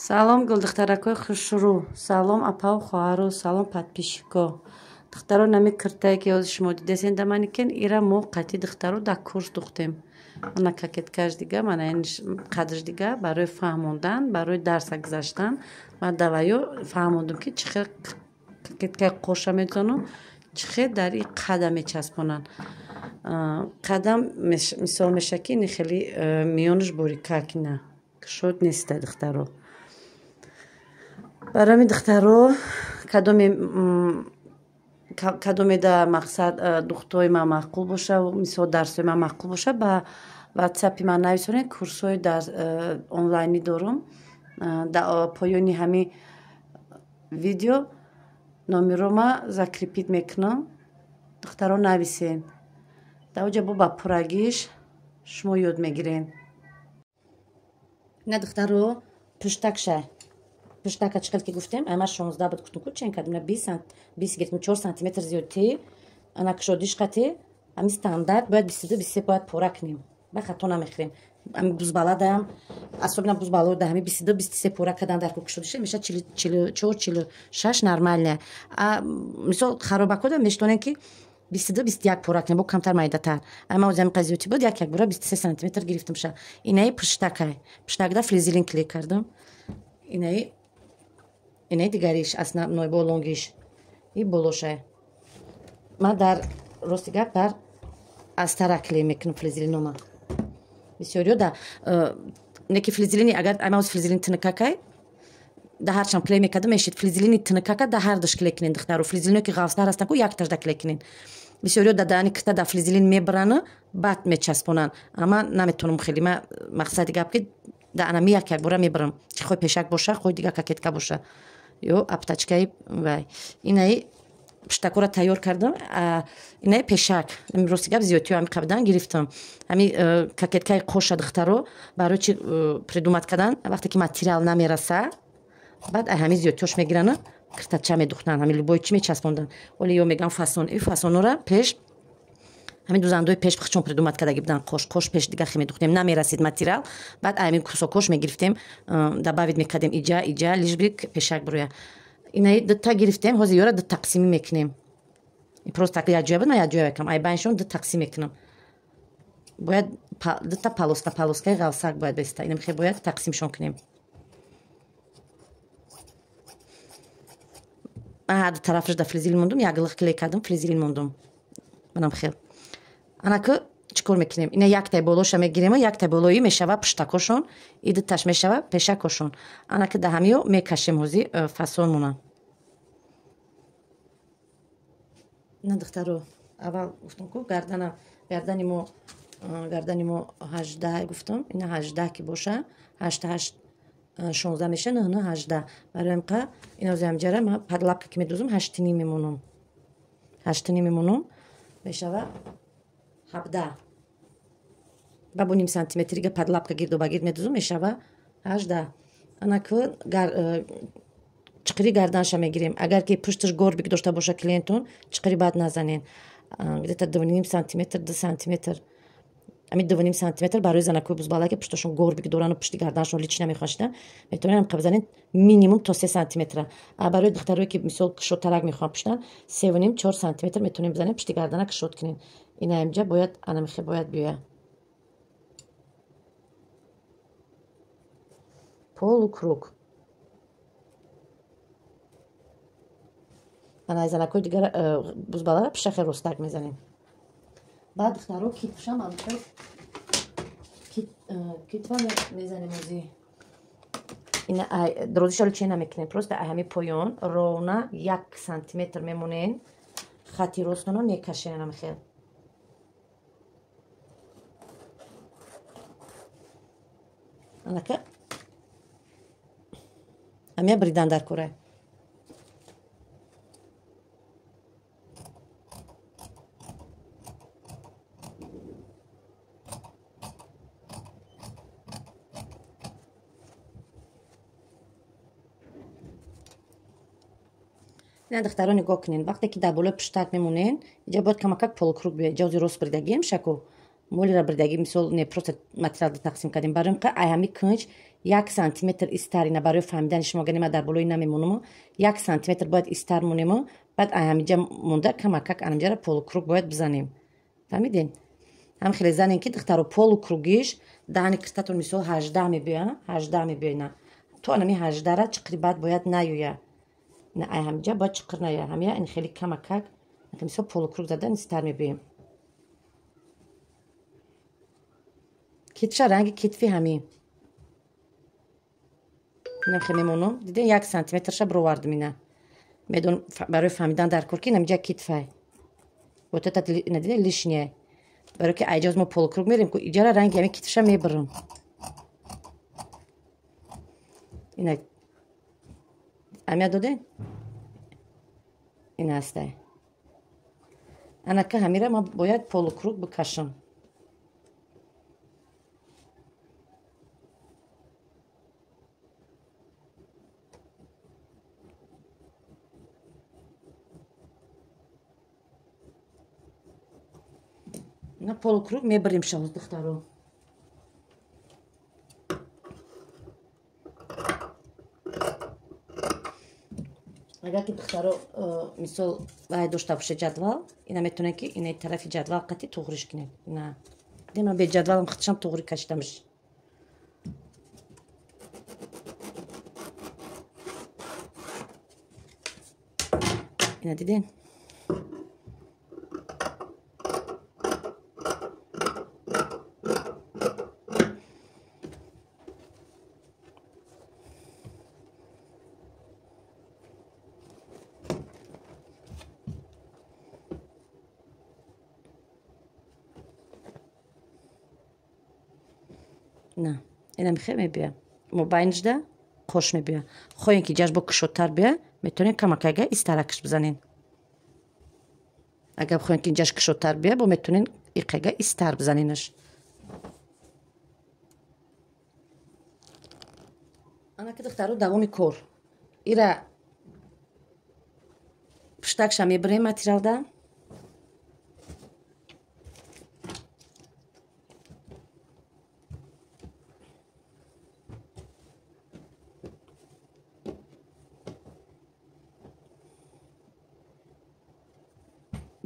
Салом гулдухтаракои хушрӯ, салом апау хоҳару, салом подписчико. Духтаро нами киртае ки ҳозир шумо дидесен да мани кен ира мо қатъи духтаро да курс духтем. Ана какеткаш дига, мана ин қадрш дига барои фаҳмондан, барои дарса гузаштан ва даваё фаҳмондум ки чӣ хел какеткаи қоша мезону чӣ хел дар ин қадам мечаспонанд. Қадам мисол меша ки ин хеле миёнаш борикак ина кушод неста духтаро. Барои духтаро кадоме да мақсад духтои ман маъқул боша, мисол дарсои ман маъқул боша, ба ватсапи ман нависонед. Курсҳои онлайнӣ дорам. Дар поёни ҳамин видео номеро ман закрепит мекунам. Духтаро нависен. Дар оҷа бо ба пуррагиш шумо ёд мегирен. Ина духтаро пуштакша. Пуштака чӣ хел ки гуфтем, ама 16 буд гуфтум ку чен кардим, 20 гирифтим, 4 сантиметр зиёдтӣ, ана кушодиш қати, ами стандарт бояд 22-23 бояд пора кунем. Ба хато намехӯрем. Ами бузбаладам, особенно бузбалода ами 22-23 пора кадан дар кушодиш меша 44-46 нормальная. А мисол харобакода мештонем ки 22-21 пора кунем, бо камтар майдатар. Ама оз ами қазиёти буд, як бора 23 сантиметр гирифтим ша. Инаи пуштакай. Пуштакда флизелин клей кардам. Инаи дигариш основной болонгиш. И болошай. Ман дар рости гап дар астара клей мекунам флизелинома. Бисёриё да неки флизелини агар ама оз флизелин тинакакай да ҳарчам клей мекардам мешид флизелини тинакака да ҳардаш клей кунен духтаро. Флизелино ки ғафстар ҳастан ку якташ да клей кунен. Бисёриё да даани кита да флизелин мебаранд, бад мечаспонанд. Ама наметонам хеле ма мақсади гап ки да анами як бора мебарам. Чи хой пешак боша, хой дига какетка боша. Ё аптачкаи вай. Инаи пуштакора тайёр кардам. Инаи пешак. Рости гап зиёдтиё ами қабдан гирифтам. Ами какеткаи қоша духтаро барои чи придумат кардан, вақте ки материал намераса, баъд ҳами зиёдтиёш мегиранд, киртача медухтанд, ҳами любой чи мечаспондан. Оли ё меган фасон, и фасонора пеш ҳамин дузандои пеш чун придумат кардаги будан қош пеш дига хе медухтем, намерасид материал, баъд ҳамин кусокош мегирифтем, дабавид мекардем иҷа лиш би пешак бироя. Инаи дута гирифтем, ҳозир ёра ду тақсимӣ мекунем. Просто якҷоя буд, ман якҷоя мекунам, ай байншон ду тақсим мекунам. Бояд дута полоскаи ғалсак бояд беста, ина хе бояд тақсимшон кунем. Ду тарафаш да флизелин мондум, як лиқ клей кардам, флизелин мондум. Манам хел. Анаку чикор мекунем? Ина яктай болоша мегирем, яктай болои мешава пуштакошон, и дуташ мешава пешакошон. Анаку да ҳамиё мекашем ҳозир фасонмона. Ина духтаро аввал гуфтам ку гардани мо 18 гуфтам. Ина 18 ки боша, 8 16 меша, 9 18. Барои амқа ина озам ҷара ма падлапка ки медузам 8 мемонам. 8 мемонам мешава 17. Ба бо ним сантиметрига падлапка гирдобагирд медузам мешава 18. Анаку чиқири гарданша мегирем. Агар ки пушташ горбик дошта боша клиентон, чиқири бад назанен. Где-то 2,5 сантиметр, 2 сантиметр. Ами 2,5 сантиметр барои занакои бузбала ки пушташон горбик дорану пушти гарданшон личина мехоҳашда, метавонем қабзанен минимум то 3 сантиметр. А барои духтарое ки мисол кушодтарак мехоҳанд пуштан 3,5-4 сантиметр метавонем бизанем пушти гардана кушод кунем. Ина имҷа бояд анамихе бояд биёя. Полукруг. Ана занакои дигар бузбала пушахе ростак мезанем. Баъд духтаро китпушам амхел китва мезанем ози. Ина дрозишало чӣ намекунем, просто ҳами поён ровна 1 сантиметр мемонен, хати ростона мекашем амхел. Анака амия бридан дар кора. ина духтаро нигоҳ кунен, вақте ки дар болои пуштак мемонен, иҷа бояд камакак полукруг биёяд, иҷа ҳозир рост бридагием шаку моли ра бирдагӣ мисол не просто материал тақсим кардем барои ка аями кунҷ 1 сантиметр истарина барои фаҳмидани шумо ганема дар болои намемонумо 1 сантиметр бояд истар монемо баъд аямиҷа монда камакак анамҷара полукруг бояд бизанем фаҳмидем ҳам хеле занем ки духтаро полукругиш даҳани киртатон мисол 18 мебиёя 18 мебиёна то анами 18ра чиқри баъд бояд наёя ина аямиҷа бояд чиқр наёя ҳамия ин хеле камакак мисол полукруг задан истар мебием китфша ранги китфи ҳамин инам хеле мемонам дидем 1 сантиметрша бировардим ина медон барои фаҳмидан дар кор ки инамҷа китфай вот это надиде лишняе барои ки айҷоз мо полукруг мерем ку иҷара ранги ҳамин китфша мебирам ина ҳамия додем ин ҳастай анака ҳамира ма бояд полукруг бикашам ина полукруг мебирем шавоз духтаро агар ки духтаро мисол вай дошта боша ҷадвал ина метавонем ки инаи тарафи ҷадвал қати туғриш кунем ина дема бе ҷадвалам хатишам туғри кашидамш ина дидем на ина мехел мебия мобайнижда қош мебия хоҳем ки ҷашбо кушодтар бия метавонем камакайга истаракш бизанем агар хоҳем ки ҷаш кушодтар бия бо метавонем иқайга истар бизаненаш ана ки духтаро давоми кор ира пуштакша мебирем материалда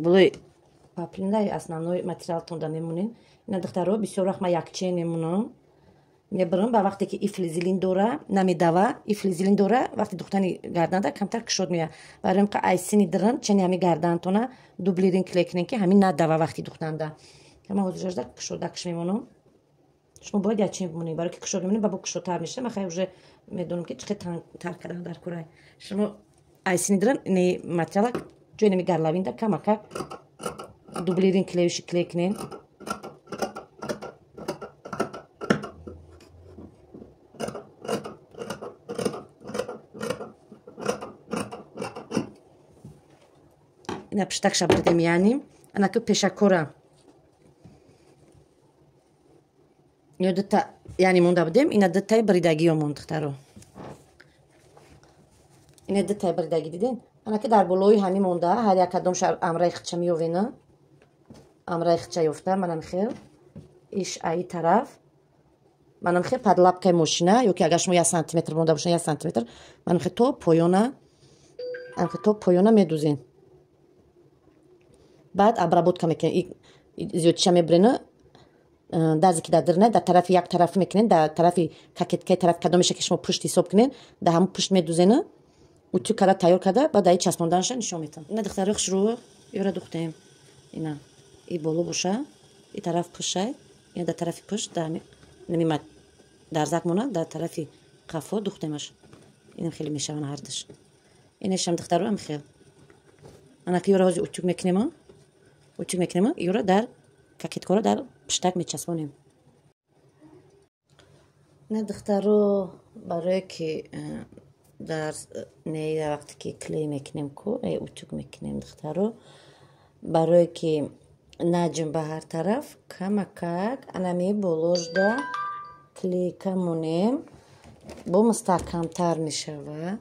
болои паплиндаи основной материалтонда мемонем ина духтаро бисёр вақт ма якче мемонам мебирам ба вақте ки ифлизилин дора намедава ифлизилин дора вақте духтани гарданда камтар кушод мея барои ка айсини диран чани ҳами гардантона дублирин клекнем ки ҳамин надава вақти духтанда ама ҳозиржда кушодакш мемонам шумо бояд якче бимонем барои ки кушод мемонем ба бо кушодтар меша ма хай уже медонам ки чиқи тангтар кардан дар корай шумо айсини диран ини материала ҷои нами гарлавинда камакак дублирин клеюши клекнем ина пиштакша бирдем яъни анаки пешакора ё дита яъни монда будем ина дитаи бридагиё монд духтаро ина дитаи бридагӣ дидем анаки дар болои ҳами монда ҳар як кадомша амраи хича меёвена амраи хича ёфта манам хел иш аи тараф манам хел падлапкаи мошина ё ки агар шумо 1 сантиметр монда бошад 1 сантиметр манам хел то поёна медузем баъд обработка мекунем зиёдиша мебирена дазе ки дар дирна дар тарафи як тарафи мекунем дар тарафи кокеткаи тарафи кадомеша ки шумо пушт ҳисоб кунем дар ҳамон пушт медузена утюг карда тайёр карда баъд даи часпонданша нишон метам ина духтаро хушрӯ ёра духтем ина и боло боша и тараф пушай ина дар тарафи пушт намима дарзак монад дар тарафи қафо духтемаш инам хеле мешавана ҳардаш инашам духтаро ам хел ана ки ёра ҳозир утюг мекунема ёра дар кокеткаро дар пуштак мечаспонем ина духтаро барое ки дар нея вақте ки клей мекунем ку утюг мекунем духтаро барое ки наҷм ба ҳар тараф камакак анами боложда клейка монем бо мустаҳкамтар мешавад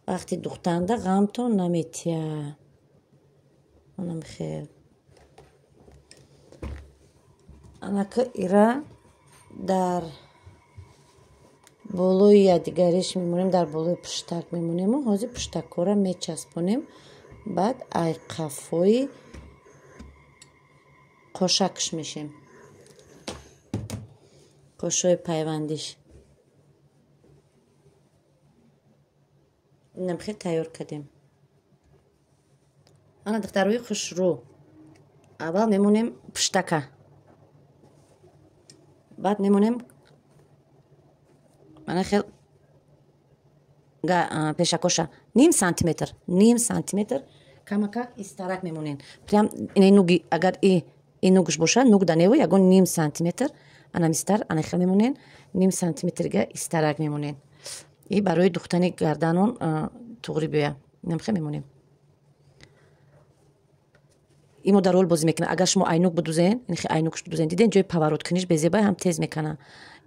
вақти духтанда ғамтон наметия анам хел анака ира дар болои якдигариш мемонем, дар болои пуштак мемонему. Ҳозир пуштакҳоро мечаспонем. Баъд ай қафои қошакш мешем. қошои пайвандиш. инам хел тайёр кардем. ана духтарои хушрӯ. аввал мемонем пуштака. баъд мемонем ана хел пешакоша ним сантиметр камака истарак мемонен. Прям ин нуги агар ин нугш боша, нуг данево ягон ним сантиметр анам истар ана хел мемонен. Ним сантиметрга истарак мемонен. И барои духтани гарданон туғри биёя. Инам хел мемонем. ин модар рол бозӣ мекунад. Агар шумо айнук будузен, айнукш будузен, диден ҷои паворот куниш безебай ҳам тез мекана.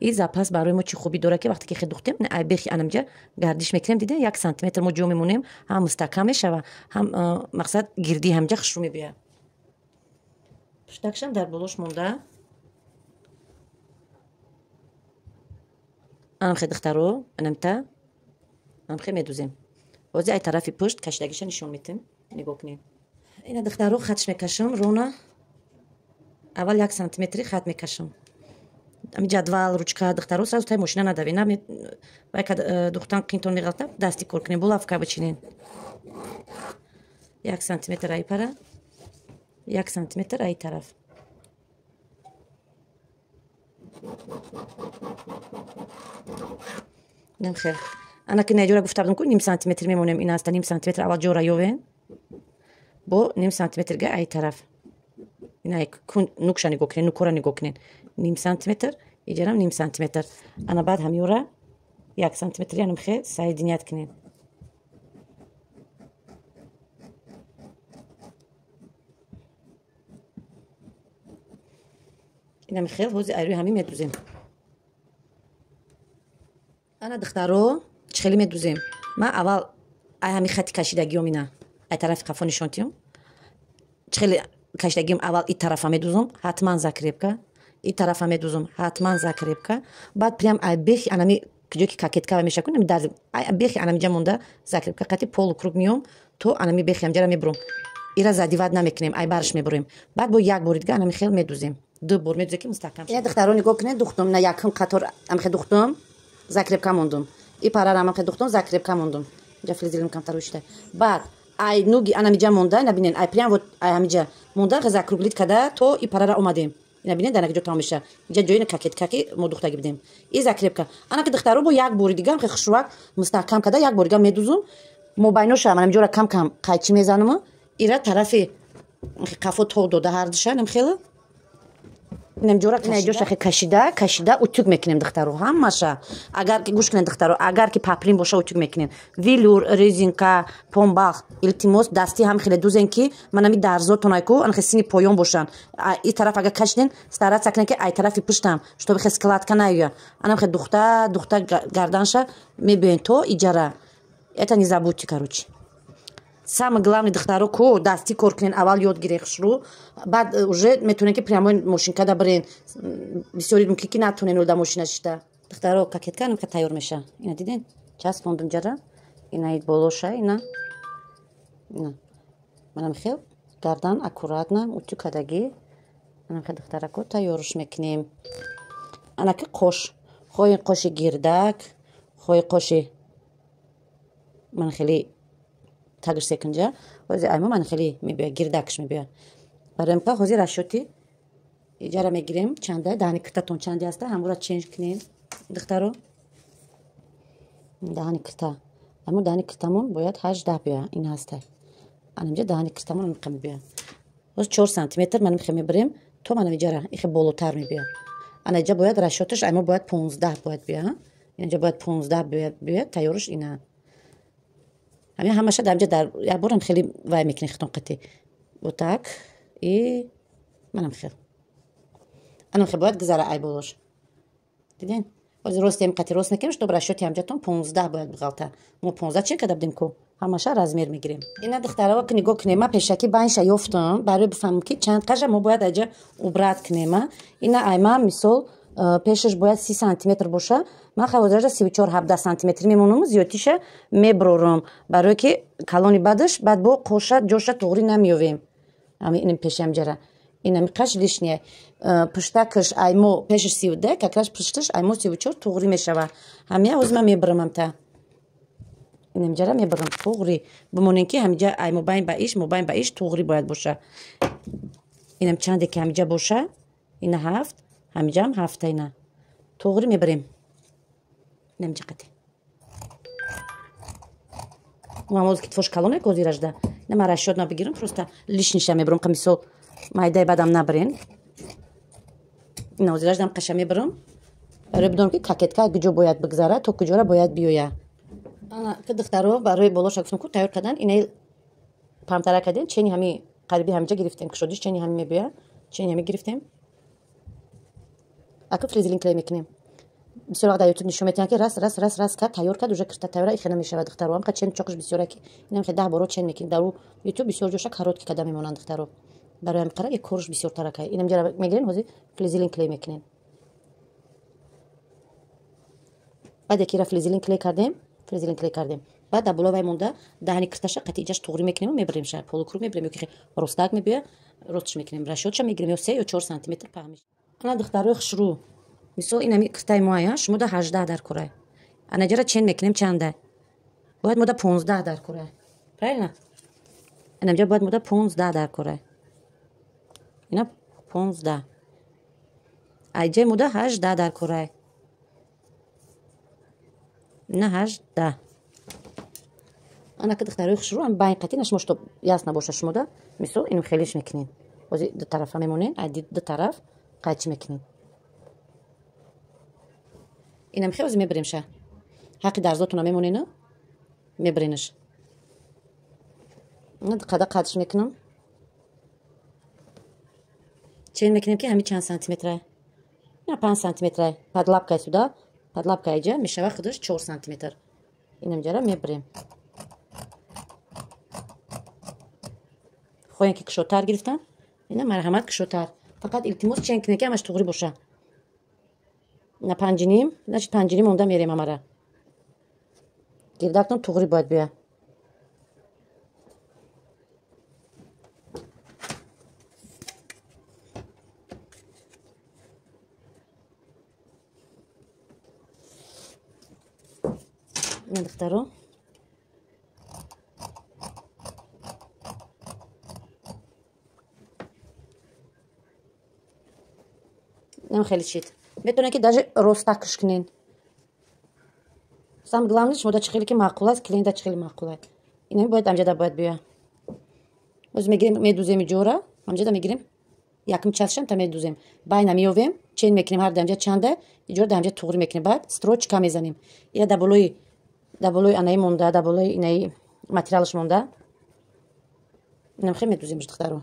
И запас барои мо чӣ хубӣ дорад ки вақте ки хе духтем ай бехи анамҷа гардиш мекунем, диден 1 сантиметр мо ҷо мемонем, ҳам мустаҳкам мешава, ҳам мақсад гирди ҳамҷа хушрӯ мебиёя. пуштакшам дар болош монда. анам хе духтаро анамта анам хе медузем. ҳозир ай тарафи пушт кашидагиша нишон метем. нигоҳ кунед. ина духтаро хатш мекашам рона. аввал 1 сантиметри хат мекашам. ами ҷадвал ручка духтаро сразу тай мошина надавӣ. вай ка духтан қинтон меғалтад дасти кор кунем. булавка бичинен. 1 сантиметр ай пара. 1 сантиметр ай тараф. инам хел. ана ки наҷора гуфта будам ку ним сантиметр мемонем. ин аста ним сантиметр аввал ҷора ёвен. бо ним сантиметрга ай тараф. ина нукша нигоҳ кунен, нукора нигоҳ кунен. ним сантиметр, иҷарам ним сантиметр. ана баъд ҳамёра 1 сантиметри анам хе соединят кунен. инам хел ҳозир айрӯи ҳамин медузем. ана духтаро чхели медузем. ман аввал ай ҳамин хати кашидагиём ина ай тарафи қафо нишонтиём. чхели кашидагиём аввал и тарафа медузам, ҳатман закрепка. И тарафа медузам, ҳатман закрепка. баъд прям ай бехи анами ҷое ки кокетка меша кунем дар ай бехи анамиҷа монда закрепка қати полукруг меём то анами бехи ҳамҷара мебурам. ира задиват намекунем, ай барш мебурем. баъд бо як бори дига анами хел медузем. 2 бор медузем ки мустаҳкам. ина духтаро нигоҳ кунед духтам на якум қатор ам хе духтам закрепка мондум. И парара ам хе духтам закрепка мондум. ҷа флизилим камтар ушта. баъд ай нуги анамиҷа монда набинен ай прям вот ай ҳамиҷа монда закруглит када то и парара омадем. ина бинед дар ҷо тамом меша. ҷа ҷои кокетка ки мо духтаги будем. И закрепка. ана ки духтаро бо як бори дига ам хе хушрувак мустаҳкам када як бори дига медузум. мобайноша ам ҷора кам кам қайчи мезанам. ира тарафи қафо тог дода ҳардиша нам хела. инам ҷора ҷоша хе кашида утюг мекунем духтаро ҳамаша. агар ки гӯш кунед духтаро, агар ки паплин боша утюг мекунем. вилюр, резинка, помбах, илтимос дасти ҳам хеле дузен ки манами дарзотонай ку ан хе сини поён бошан. и тараф агар кашиден стараться кунен ки ай тарафи пуштам чтобы хе складка наёя. анам хе духта гарданша мебиёен то иҷара. это не забудьте короче. Самое главное духтаро ко дасти кор кунен, аввал ёд гирен хушрӯ, баъд уже метавонен ки прямо мошинка да барен. бисёри мумкин ки натавонен ода мошина шита. духтаро кокетка намка тайёр меша. ина диден часпондум ҷара. ина ид болоша ина манам хел гардан аккуратно утюг кадаги. анам хел духтарако тайёрш мекунем. ана ки қош хоҳи қоши гирдак, хоҳи қоши ман хели тагш секунҷа ҳозир аймо ман хеле мебиёя гирдакш мебиёя. барои ка ҳозир ашоти иҷара мегирем. чанда даҳани киртатон чанди аста ҳамора ченҷ кунем духтаро. даҳани кирта амо даҳани киртамон бояд 18 биёя. ин ҳаста анамҷа даҳани киртамон меқа мебиёя. ҳозир 4 сантиметр ман мехе мебирем то манам иҷара ихе болотар мебиёя. анаҷа бояд расшоташ аймо бояд 15 бояд биёя. инҷа бояд 15 биёяд тайёрш ина. ҳамин ҳамаша дамҷа дар як борам хеле вай мекунем хитон қати. вот так и манам хел анам хел бояд гузара ай болош. диден ҳозир рости ҳамин қати рост мекунем чтобы расшоти ҳамҷатон 15 бояд биғалта. мо 15 чен када будем ку ҳамаша размер мегирем. Ина духтарава ки нигоҳ кунем, ман пешакӣ байнша ёфтам барои бифаҳмам ки чанд қаша мо бояд аҷа убрат кунем. Ина айма мисол пешаш бояд 30 сантиметр боша, ман хавозиража 34-17 сантиметр мемонам, зиёдтиша меброрам барое ки калони баъдаш баъд бо қоша ҷоша тоғрӣ намеёвем. Ин пешамҷара инами қаш лишняя. Пуштакаш аймо пешаш 32, какраш пушташ аймо 34 тоғрӣ мешава. Ҳамия ҳозир ман мебарамам та. Инамҷара мебарам тоғрӣ. Бимонем ки ҳамиҷа аймо байн ба иш, мобайн ба иш тоғрӣ бояд боша. Инам чанде ки ҳамиҷа боша. Ина 7, ҳамиҷаам 7 ина. Тоғрӣ мебарем. Инамҷа қати. Мамоз ки тфош калоне гозиражда. Нама расчёт набигирам, просто лишниша мебарам, ка мисол майдаи бадам набарен. Ина озираждам қаша мебарам. Барои бидонам ки кокетка куҷо бояд бигзара, то куҷора бояд биёя. Ана ки духтаро барои болоша гуфтам ку тайёр кардан, инаи памтара кардем, чени ҳами қариби ҳамиҷа гирифтем, кушодиш чени ҳами мебиёя. Чени ҳами гирифтем. Аку флизелин клей мекунем. Бисёр вақт дар ютуб нишон метиҳанд ки раз кард, тайёр кард, уже кирта тайёра ихе намешавад духтаро. Ҳамқа чен чоқиш бисёра ки инам хе 10 боро чен мекунем. Дар ютуб бисёр ҷоша каротки када мемонанд духтаро. Барои ҳамин қара корш бисёртар акай. Инамҷара мегирем, ҳозир флизелин клей мекунем. баъде ки ра флизелин клей кардем, баъд дар болои вай монда даҳни кирташа қатъи иҷаш тоғрӣ мекунем, мебаремша полукруг мебарем, ё ки ростак мебиёя, ростш мекунем, расчётша мегирем, ё 3 ё 4 сантиметр паҳмиш. Ана духтарои хушрӯ, мисол инами киртаи моя шумода 18 дар кора. Анаҷара чен мекунем чанда? Бояд мода 15 дар кора. Правильно? Анаҷара бояд мода 15 дар кора. Ина 15. Айҷа мода 18 дар кора. Ина 18. Ана ки духтарои хушрӯ ам байн қатӣ нашумо што яс набоша шумода. Мисол ину хелиш мекунем. Ҳозир ду тарафа мемонен, айди ду тараф қайчи мекунем. Инам хе ҳозир мебаремша. ҳаққи дарзотуна мемонена, мебаренаш. Ина қада қадш мекунам. Чен мекунем ки ҳами чанд сантиметра? Ина 5 сантиметра. Подлапкай сюда, подлапка айҷа мешава худаш 4 сантиметр. Инамҷара мебарем. хоҳем ки кушодтар гирифтам, ина марҳамат кушодтар. Фақат илтимос чен кунем ки ҳамаш тоғрӣ боша. Ина 5.5, значит 5.5 монда мерем ҳамара. Гирдактон тоғрӣ бояд биёя. Ина духтаро инам хеле чит. Метавонед ки даже ростакш кунен. Сам главный шумода чӣ хеле ки маъқул аст, клиента чӣ хеле маъқул аст. Инами бояд амҷада бояд биёя. ҳозир мегирем медузем иҷора, амҷада мегирем. Якум часшам та медузем. Байна меёвем, чен мекунем ҳар дамҷа чанда, иҷора дамҷа тоғрӣ мекунем. Баъд строчка мезанем. Я дар болои анаи монда, дар болои инаи материалш монда. Инам хеле медузем духтаро.